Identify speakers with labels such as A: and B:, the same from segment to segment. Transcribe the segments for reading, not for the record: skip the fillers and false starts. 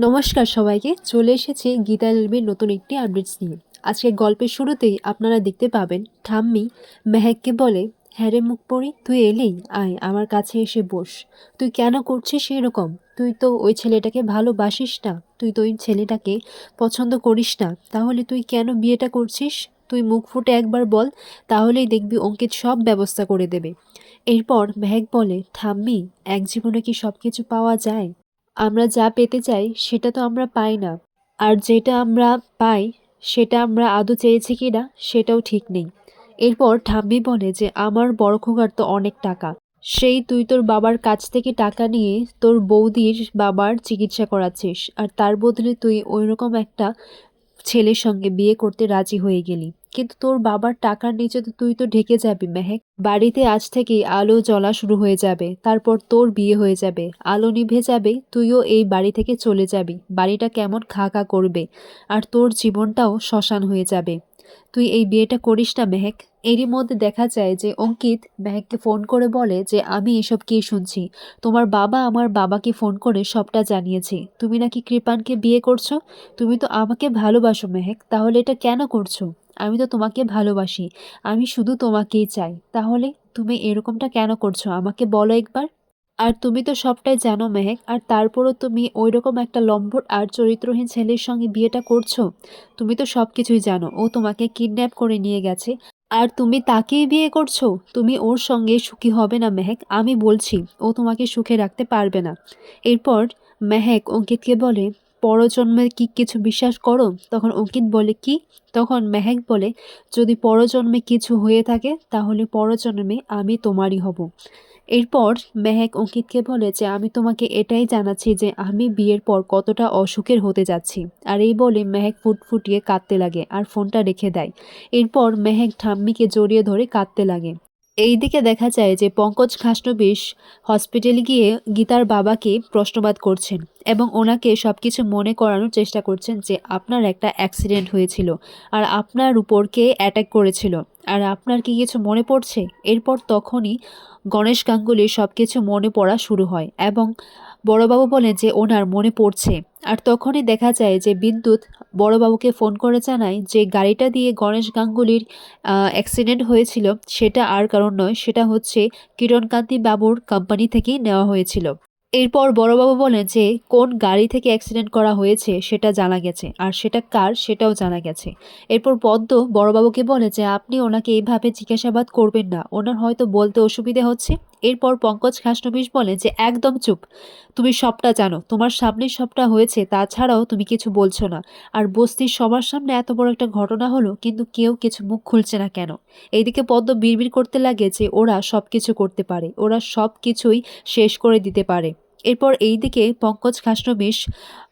A: নমস্কার সবাইকে, চলে এসেছি গীতা এলবির নতুন একটি আপডেটস নিয়ে। আজকে গল্পের শুরুতেই আপনারা দেখতে পাবেন ঠাম্মি মেহেককে বলে, হ্যাঁ রে মুখ পড়ি, তুই এলেই আয় আমার কাছে এসে বস। তুই কেন করছিস এরকম? তুই তো ওই ছেলেটাকে ভালোবাসিস না, তুই তো ওই ছেলেটাকে পছন্দ করিস না, তাহলে তুই কেন বিয়েটা করছিস? তুই মুখ ফুটে একবার বল, তাহলেই দেখবি অঙ্কিত সব ব্যবস্থা করে দেবে। এরপর মেহেক বলে, ঠাম্মি, এক জীবনে কি সব কিছু পাওয়া যায়? আমরা যা পেতে চাই সেটা তো আমরা পাই না, আর যেটা আমরা পাই সেটা আমরা আদৌ চেয়েছি কি না সেটাও ঠিক নেই। এরপর ঠাম্মি বলে যে আমার বড় খোকার তো অনেক টাকা, সেই তুই তোর বাবার কাছ থেকে টাকা নিয়ে তোর বৌদির বাবার চিকিৎসা করাচ্ছিস, আর তার বদলে তুই ওইরকম একটা ছেলের সঙ্গে বিয়ে করতে রাজি হয়ে গেলি। কিন্তু তোর বাবার টাকার নিচে তো তুই তো ঢেকে যাবি মেহেক। বাড়িতে আজ থেকেই আলো জ্বলা শুরু হয়ে যাবে, তারপর তোর বিয়ে হয়ে যাবে, আলো নিভে যাবে, তুইও এই বাড়ি থেকে চলে যাবি, বাড়িটা কেমন খা খা করবে, আর তোর জীবনটাও শ্মশান হয়ে যাবে। তুই এই বিয়েটা করিস না মেহেক। এরই মধ্যে দেখা যায় যে অঙ্কিত মেহেককে ফোন করে বলে যে আমি এসব কি শুনছি, তোমার বাবা আমার বাবাকে ফোন করে সবটা জানিয়েছে, তুমি নাকি কৃপানকে বিয়ে করছো। তুমি তো আমাকে ভালোবাসো মেহেক, তাহলে এটা কেন করছো? আমি তো তোমাকে ভালোবাসি, আমি শুধু তোমাকেই চাই, তাহলে তুমি এরকমটা কেন করছো আমাকে বলো একবার। আর তুমি তো সবটাই জানো মেহেক, আর তারপরও তুমি ওইরকম একটা লম্পট আর চরিত্রহীন ছেলের সঙ্গে বিয়েটা করছো। তুমি তো সব কিছুই জানো, ও তোমাকে কিডন্যাপ করে নিয়ে গেছে, আর তুমি তাকেই বিয়ে করছো। তুমি ওর সঙ্গে সুখী হবে না মেহেক, আমি বলছি ও তোমাকে সুখে রাখতে পারবে না। এরপর মেহেক অঙ্কিতকে বলে, পরজন্মে কি কিছু বিশ্বাস করো? তখন অঙ্কিত বলে কি? তখন মেহেক বলে, যদি পরজন্মে কিছু হয়ে থাকে তাহলে পরজন্মে আমি তোমারই হব। এরপর মেহেক অঙ্কিতকে বলে যে আমি তোমাকে এটাই জানাচ্ছি যে আমি বিয়ের পর কতটা অসুখের হতে যাচ্ছি। আর এই বলে মেহেক ফুটফুটিয়ে কাঁদতে লাগে আর ফোনটা রেখে দেয়। এরপর মেহেক ঠাম্মিকে জড়িয়ে ধরে কাঁদতে লাগে। এইদিকে দেখা যায় যে পঙ্কজ খাসনবিশ হসপিটালে গিয়ে গীতার বাবাকে প্রশ্নবাদ করছেন এবং ওনাকে সবকিছু মনে করানোর চেষ্টা করছেন যে আপনার একটা অ্যাক্সিডেন্ট হয়েছিল, আর আপনার উপর কে অ্যাটাক করেছিল, আর আপনার কি কিছু মনে পড়ছে? এরপর তখনই গণেশ গাঙ্গুলির সব কিছু মনে পড়া শুরু হয় এবং বড়বাবু বলেন যে ওনার মনে পড়ছে। আর তখনই দেখা যায় যে বিদ্যুৎ বড়বাবুকে ফোন করে জানায় যে গাড়িটা দিয়ে গণেশ গাঙ্গুলির অ্যাক্সিডেন্ট হয়েছিল সেটা আর কারণ নয়, সেটা হচ্ছে কিরণকান্তি বাবুর কোম্পানি থেকেই নেওয়া হয়েছিল। এরপর বড়বাবু বলেন যে কোন গাড়ি থেকে অ্যাক্সিডেন্ট করা হয়েছে সেটা জানা গেছে, আর সেটা কার সেটাও জানা গেছে। এরপর পদ্ম বড়বাবুকে বলে যে আপনি ওনাকে এইভাবে জিজ্ঞাসাবাদ করবেন না, ওনার হয়তো বলতে অসুবিধা হচ্ছে। এরপর পঙ্কজ খাসনবিশ বলে যে একদম চুপ, তুমি সবটা জানো, তোমার সামনে সবটা হয়েছে, তাছাড়াও তুমি কিছু বলছো না। আর বস্তির সবার সামনে এত বড় একটা ঘটনা হলো, কিন্তু কেউ কিছু মুখ খুলছে না কেন? এইদিকে পদ্ম বিড়বিড় করতে লাগে যে ওরা সব কিছু করতে পারে, ওরা সব কিছুই শেষ করে দিতে পারে। এরপর এইদিকে পঙ্কজ খাসনবিশ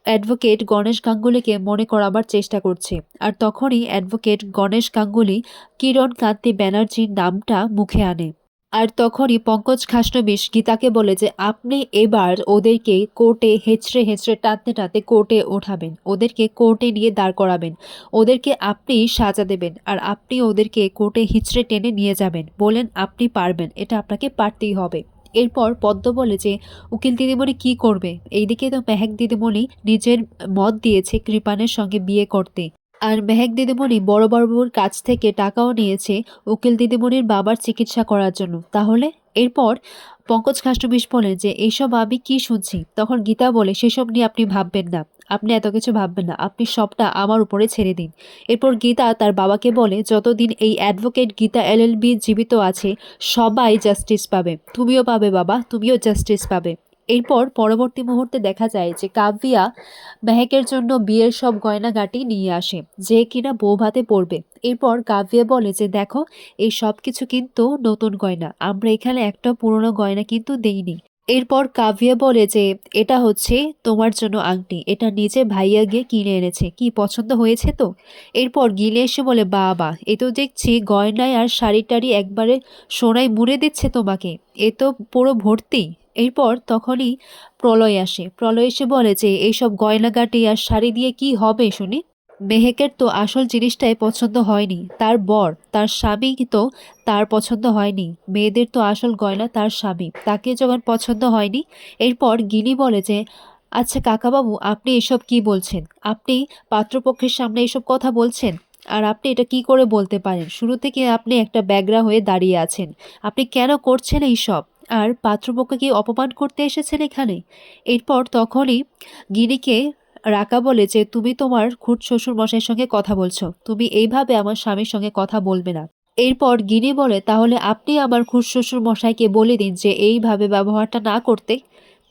A: অ্যাডভোকেট গণেশ গাঙ্গুলিকে মনে করাবার চেষ্টা করছে, আর তখনই অ্যাডভোকেট গণেশ গাঙ্গুলি কিরণ কান্তি ব্যানার্জির নামটা মুখে আনে। আর তখনই পঙ্কজ খাসনবিশ গীতাকে বলে যে আপনি এবার ওদেরকে কোর্টে হেঁচড়ে হেঁচড়ে টানতে টানতে কোর্টে ওঠাবেন, ওদেরকে কোর্টে নিয়ে দাঁড় করাবেন, ওদেরকে আপনি সাজা দেবেন, আর আপনি ওদেরকে কোর্টে হিঁচড়ে টেনে নিয়ে যাবেন। বলেন আপনি পারবেন, এটা আপনাকে পারতেই হবে। এরপর পদ্ম বলে যে উকিল দিদিমণি কি করবে? এইদিকে তো মেহেক দিদিমণি নিজের মত দিয়েছে কৃপানের সঙ্গে বিয়ে করতে, আর মেহেক দিদিমণি বড়বাবুর কাছ থেকে টাকাও নিয়েছে উকিল দিদিমণির বাবার চিকিৎসা করার জন্য। তাহলে এরপর পঙ্কজ খাসনবিশ বলে যে এইসব আমি কি শুনছি? তখন গীতা বলে সেসব নিয়ে আপনি ভাববেন না, আপনি এত কিছু ভাববেন না, আপনি সবটা আমার উপরে ছেড়ে দিন। এরপর গীতা তার বাবাকে বলে যতদিন এই অ্যাডভোকেট গীতা এলএলবি জীবিত আছে সবাই জাস্টিস পাবে, তুমিও পাবে বাবা, তুমিও জাস্টিস পাবে। এরপর পরবর্তী মুহূর্তে দেখা যায় যে কাব্যিয়া মেহেকের জন্য বিয়ের সব গয়নাগাটি নিয়ে আসে, যে কিনা বউ ভাতে পড়বে। এরপর কাব্যিয়া বলে যে দেখো, এই সব কিছু কিন্তু নতুন গয়না, আমরা এখানে একটা পুরনো গয়না কিন্তু দেইনি। এরপর কাব্যিয়া বলে যে এটা হচ্ছে তোমার জন্য আংটি, এটা নিজে ভাইয়া গিয়ে কিনে এনেছে, কি পছন্দ হয়েছে তো? এরপর গিলে এসে বলে বাবা, এ তো দেখছি গয়নায় আর শাড়ি টাড়ি একবারে সোনায় মুড়ে দিচ্ছে তোমাকে, এ তো পুরো ভর্তি। এরপর তখনই প্রলয় আসে, প্রলয় এসে বলে যে এইসব গয়নাগাটি আর শাড়ি দিয়ে কি হবে শুনি? মেহেকের তো আসল জিনিসটাই পছন্দ হয়নি, তার বর তার স্বামী তো তার পছন্দ হয়নি, মেয়েদের তো আসল গয়না তার স্বামী, তাকে যখন পছন্দ হয়নি। এরপর গিনি বলে যে আচ্ছা কাকাবাবু, আপনি এসব কি বলছেন? আপনি পাত্রপক্ষের সামনে এসব কথা বলছেন? আর আপনি এটা কি করে বলতে পারেন? শুরু থেকে আপনি একটা ব্যাগরা হয়ে দাঁড়িয়ে আছেন। আপনি কেন করছেন এইসব? আর পাত্রপক্ষ কি অপমান করতে এসেছেন এখানে? এরপর তখনই গিরিকে রাকা বলে যে তুমি তোমার খুড় শ্বশুর মশাইয়ের সঙ্গে কথা বলছো। তুমি এইভাবে আমার স্বামীর সঙ্গে কথা বলবে না। এরপর গিনি বলে তাহলে আপনি আমার খুড়শ্বশুর মশাইকে বলে দিন যে এইভাবে ব্যবহারটা না করতে।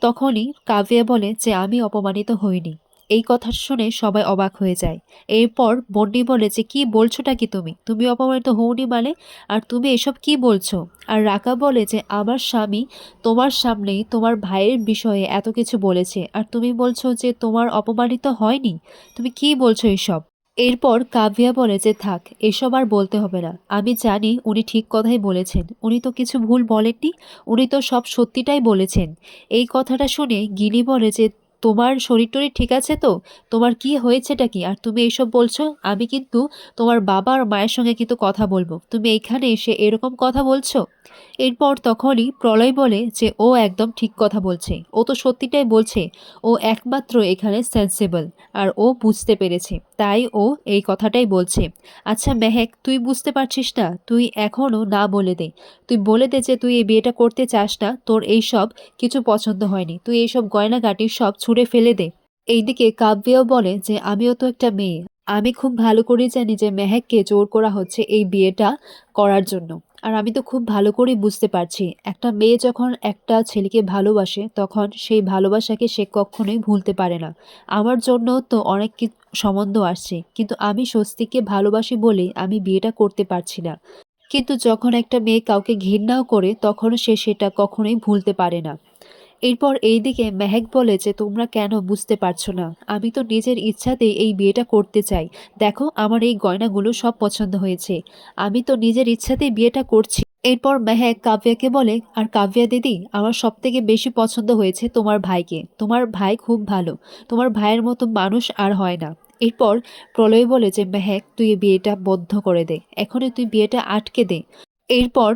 A: তখনই কাভিয়া বলে যে আমি অপমানিত হইনি। এই কথা শুনে সবাই অবাক হয়ে যায়। এরপর বন্ডি বলে যে কি বলছোটা কি তুমি? তুমি অপমানিত হওনি মানে? আর তুমি এসব কি বলছো? আর রাকা বলে যে আমার স্বামী তোমার সামনেই তোমার ভাইয়ের বিষয়ে এত কিছু বলেছে আর তুমি বলছো যে তোমার অপমানিত হয়নি। তুমি কি বলছো এসব? এরপর কাভিয়া বলে যে থাক, এসব আর বলতে হবে না। আমি জানি উনি ঠিক কথাই বলেছেন, উনি তো কিছু ভুল বলেননি, উনি তো সব সত্যিটাই বলেছেন। এই কথাটা শুনে গিনি বলে যে তোমার শরীর টরীর ঠিক আছে তো? তোমার কি হয়েছেটা কি? আর তুমি এইসব বলছো? আমি কিন্তু তোমার বাবা আর মায়ের সঙ্গে কিন্তু কথা বলবো, তুমি এইখানে এসে এরকম কথা বলছো? এরপর তখনই প্রলয় বলে যে ও একদম ঠিক কথা বলছে, ও তো সত্যিটাই বলছে। ও একমাত্র এখানে সেন্সেবল আর ও বুঝতে পেরেছে, তাই ও এই কথাটাই বলছে। আচ্ছা মেহেক, তুই বুঝতে পারছিস না? তুই এখনও না বলে দে। তুই বলে দে যে তুই এই বিয়েটা করতে চাস না, তোর এই সব কিছু পছন্দ হয়নি, তুই এইসব গয়নাগাটি সব ছুঁড়ে ফেলে দে। এইদিকে কাব্যও বলে যে আমিও তো একটা মেয়ে, আমি খুব ভালো করেই জানি যে মেহেককে জোর করা হচ্ছে এই বিয়েটা করার জন্য। আর আমি তো খুব ভালো করেই বুঝতে পারছি একটা মেয়ে যখন একটা ছেলেকে ভালোবাসে তখন সেই ভালোবাসাকে সে কখনোই ভুলতে পারে না। আমার জন্য তো অনেক সম্বন্ধ আসছে, কিন্তু আমি স্বস্তিকে ভালোবাসি বলেই আমি বিয়েটা করতে পারছি না। কিন্তু যখন একটা মেয়ে কাউকে ঘৃণাও করে তখন সে সেটা কখনোই ভুলতে পারে না। এরপর এইদিকে মেহেক বলে যে তোমরা কেন বুঝতে পারছো না? আমি তো নিজের ইচ্ছাতেই এই বিয়েটা করতে চাই। দেখো আমার এই গয়নাগুলো সব পছন্দ হয়েছে, আমি তো নিজের ইচ্ছাতেই বিয়েটা করছি। এরপর মেহেক কাব্যাকে বলে আর কাব্যা দিদি, আমার সব থেকে বেশি পছন্দ হয়েছে তোমার ভাইকে, তোমার ভাই খুব ভালো, তোমার ভাইয়ের মতো মানুষ আর হয় না। এরপর প্রলয় বলে যে মেহেক তুই এই বিয়েটা বন্ধ করে দে, এখনই তুই বিয়েটা আটকে দে। এরপর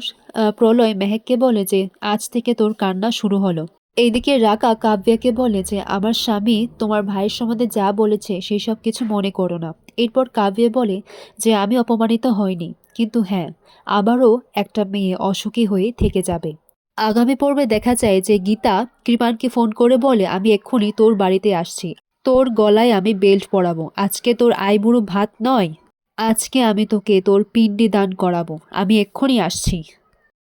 A: প্রলয় মেহেককে বলে যে আজ থেকে তোর কান্না শুরু হলো। এইদিকে রাকা কাব্যাকে বলে যে আমার স্বামী তোমার ভাইয়ের সম্বন্ধে যা বলেছে সেই সব কিছু মনে করো না। এরপর কাব্যা বলে যে আমি অপমানিত হইনি, কিন্তু হ্যাঁ, আবারও একটা মেয়ে অসুখী হয়ে থেকে যাবে। আগামী পর্বে দেখা যায় যে গীতা কৃপানকে ফোন করে বলে আমি এক্ষুনি তোর বাড়িতে আসছি, তোর গলায় আমি বেল্ট পরাবো, আজকে তোর আইবুড়ো ভাত নয়, আজকে আমি তোকে তোর পিণ্ডি দান করাবো, আমি এক্ষুনি আসছি।